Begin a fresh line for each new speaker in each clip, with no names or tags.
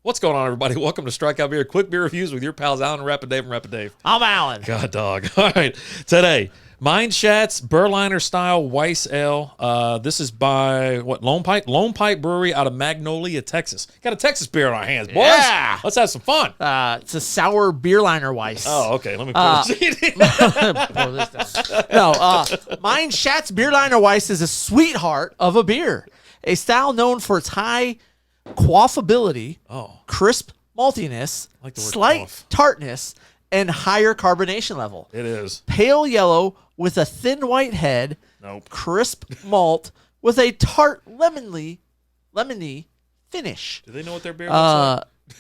What's going on, everybody? Welcome to Strikeout Beer, quick beer reviews with your pals Alan and Rapid Dave and Rapid Dave.
I'm Alan.
God, dog. All right, today, Mein Schatz Berliner Style Weisse Ale. This is by, Lone Pint Brewery out of Magnolia, Texas. Got a Texas beer in our hands, boys.
Yeah.
Let's have some fun.
It's a sour Berliner Weisse.
Oh, okay. Let me proceed.
Pour this down. No, Mein Schatz Berliner Weisse is a sweetheart of a beer, a style known for its high quaffability, crisp maltiness,
like the word
slight
quaff.
tartness, and higher carbonation level.
It is.
Pale yellow with a thin white head,
Nope.
crisp malt with a tart lemony finish.
Do they know what their beer looks like?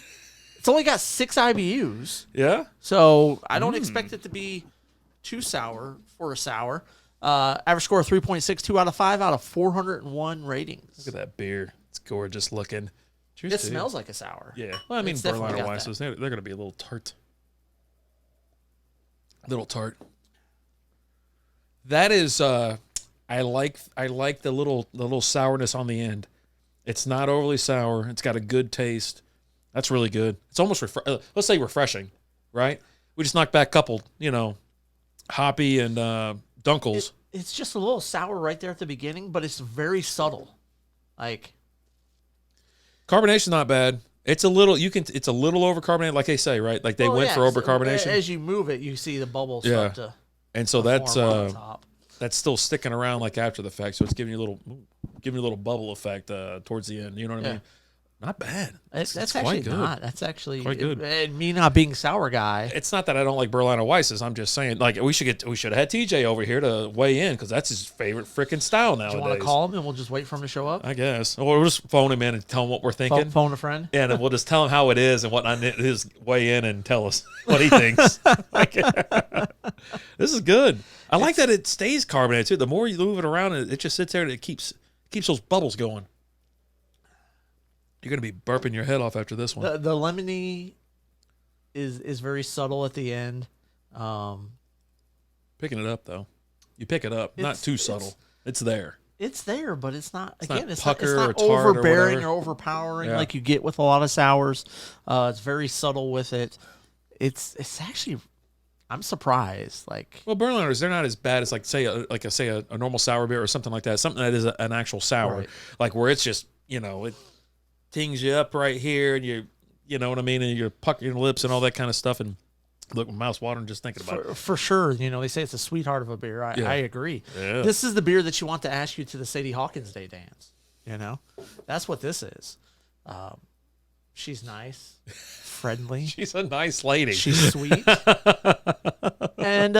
It's only got 6 IBUs.
Yeah?
So I don't expect it to be too sour for a sour. Average score of 3.62 out of 5 out of 401 ratings.
Look at that beer. It's gorgeous looking. Cheers
It
to you.
smells like a sour.
Yeah. Well, I mean,
It's definitely
Berliner
got
Weisses, they're going to be a little tart. Little tart. That is, I like the little sourness on the end. It's not overly sour. It's got a good taste. That's really good. It's almost, let's say refreshing, right? We just knocked back a couple, hoppy and dunkels.
It's just a little sour right there at the beginning, but it's very subtle. Like,
Carbonation's not bad. It's a little it's a little overcarbonated, like they say, right? Like they went for overcarbonation.
As you move it, you see the bubbles start to
and so
form on top.
that's still sticking around like after the fact. So it's giving you a little bubble effect towards the end. You know what I mean? Not bad.
That's
quite
actually
good.
not. That's actually
Quite good.
And me not being sour guy.
It's not that I don't like Berliner Weisses. I'm just saying, like we should have had TJ over here to weigh in because that's his favorite freaking style nowadays.
Do you want to call him and we'll just wait for him to show up?
I guess. Or we'll just phone him in and tell him what we're thinking.
Phone a friend.
And then we'll just tell him how it is and whatnot. His weigh in and tell us what he thinks. This is good. I like that it stays carbonated too. The more you move it around, it just sits there and it keeps those bubbles going. You're gonna be burping your head off after this one.
The lemony is very subtle at the end.
Picking it up though, you pick it up. Not too subtle. It's there.
It's there, but it's not.
It's
Again,
not
it's not
pucker or tart or
overbearing
whatever.
or overpowering
Yeah.
like you get with a lot of sours. It's very subtle with it. It's actually. I'm surprised. Like,
Well, Berliners, they're not as bad as say a normal sour beer or something like that. Something that is an actual sour,
Right.
like where it's just it tings you up right here, and you know what I mean, and you're puckering your lips and all that kind of stuff, and look, my mouth's watering just thinking about it.
for sure, they say it's a sweetheart of a beer. I agree.
Yeah.
This is the beer that you want to ask you to the Sadie Hawkins Day dance. That's what this is. She's nice, friendly.
She's a nice lady.
She's sweet. And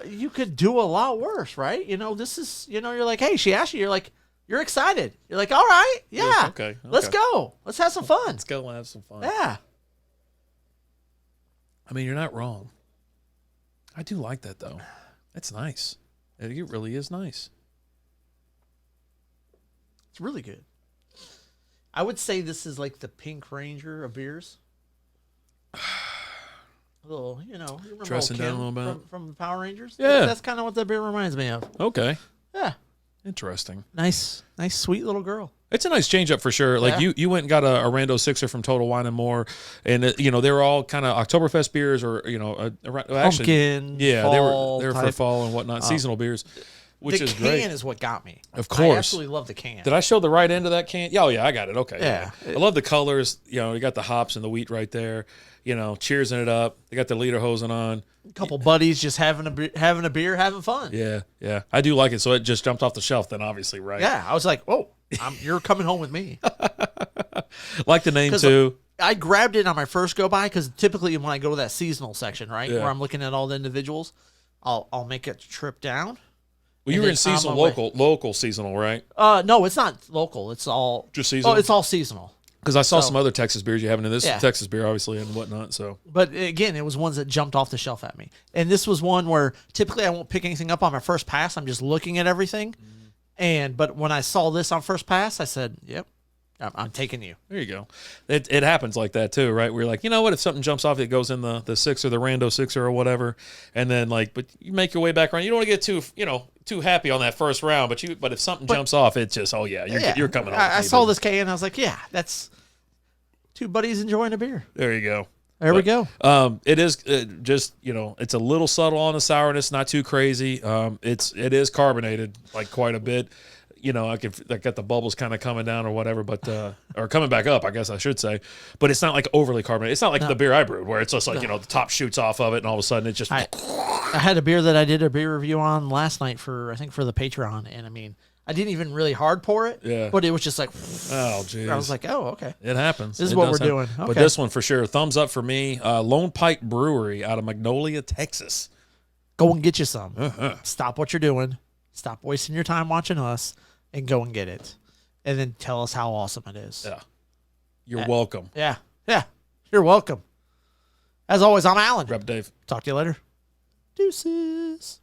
you could do a lot worse, right? This is, you're like, hey, she asked you, you're like, you're excited. You're like, all right, yeah.
Okay.
Let's go. Let's have some fun.
Let's go and have some fun.
Yeah.
I mean, you're not wrong. I do like that, though. That's nice. It really is nice.
It's really good. I would say this is like the Pink Ranger of beers. A little, you remember
Dressing down a
Kim
little bit.
from Power Rangers?
Yeah.
That's kind of what that beer reminds me of.
Okay.
Yeah.
Interesting.
Nice, sweet little girl.
It's a nice change up for sure. Like you went and got a Rando Sixer from Total Wine and More, and they were all kind of Oktoberfest beers or actually,
Pumpkin.
yeah,
fall
they were for
type.
fall and whatnot, seasonal beers, which
the
is
can
great.
is what got me.
Of course.
I absolutely love the can.
Did I show the right end of that can? Yeah, oh yeah, I got it. Okay,
Yeah.
I love the colors. You got the hops and the wheat right there. Cheersing it up. They got the leader hosing on.
A couple buddies just having a beer, having fun.
Yeah, I do like it. So it just jumped off the shelf. Then obviously, right?
Yeah, I was like, "Whoa, you're coming home with me."
Like the name too.
I grabbed it on my first go by because typically when I go to that seasonal section, right,
Yeah.
where I'm looking at all the individuals, I'll make a trip down.
Well, you
and
were
then
in seasonal,
on my
local seasonal, right?
No, it's not local. It's all
Just seasonal?
Oh, it's all seasonal.
Because I saw some other Texas beers you have in this
Yeah.
Texas beer, obviously, and whatnot. So
But again, it was ones that jumped off the shelf at me. And this was one where typically I won't pick anything up on my first pass. I'm just looking at everything. But when I saw this on first pass, I said, "Yep, I'm taking you."
there you go. It happens like that too, right? We're like, you know what? If something jumps off, it goes in the six or the Rando Sixer or whatever, and then but you make your way back around. You don't want to get too happy on that first round, but if something jumps off, it's just you're coming on.
I saw this can and I was like, "Yeah, that's." two buddies enjoying a beer.
There you go.
There we go.
It is just, it's a little subtle on the sourness, not too crazy. It is carbonated like quite a bit. I got the bubbles kind of coming down or whatever, but or coming back up, I guess I should say. But it's not like overly carbonated. It's not like the beer I brewed where it's just like the top shoots off of it and all of a sudden it just.
I had a beer that I did a beer review on last night for the Patreon, and I mean, I didn't even really hard pour it.
Yeah.
But it was just like.
Oh, geez.
I was like, oh, okay.
It happens.
This is what we're doing. Okay.
But this one for sure, thumbs up for me. Lone Pint Brewery out of Magnolia, Texas.
Go and get you some. Stop what you're doing. Stop wasting your time watching us, and go and get it, and then tell us how awesome it is.
Yeah. You're welcome.
Yeah. You're welcome. As always, I'm Alan.
Rep Dave.
Talk to you later. Deuces.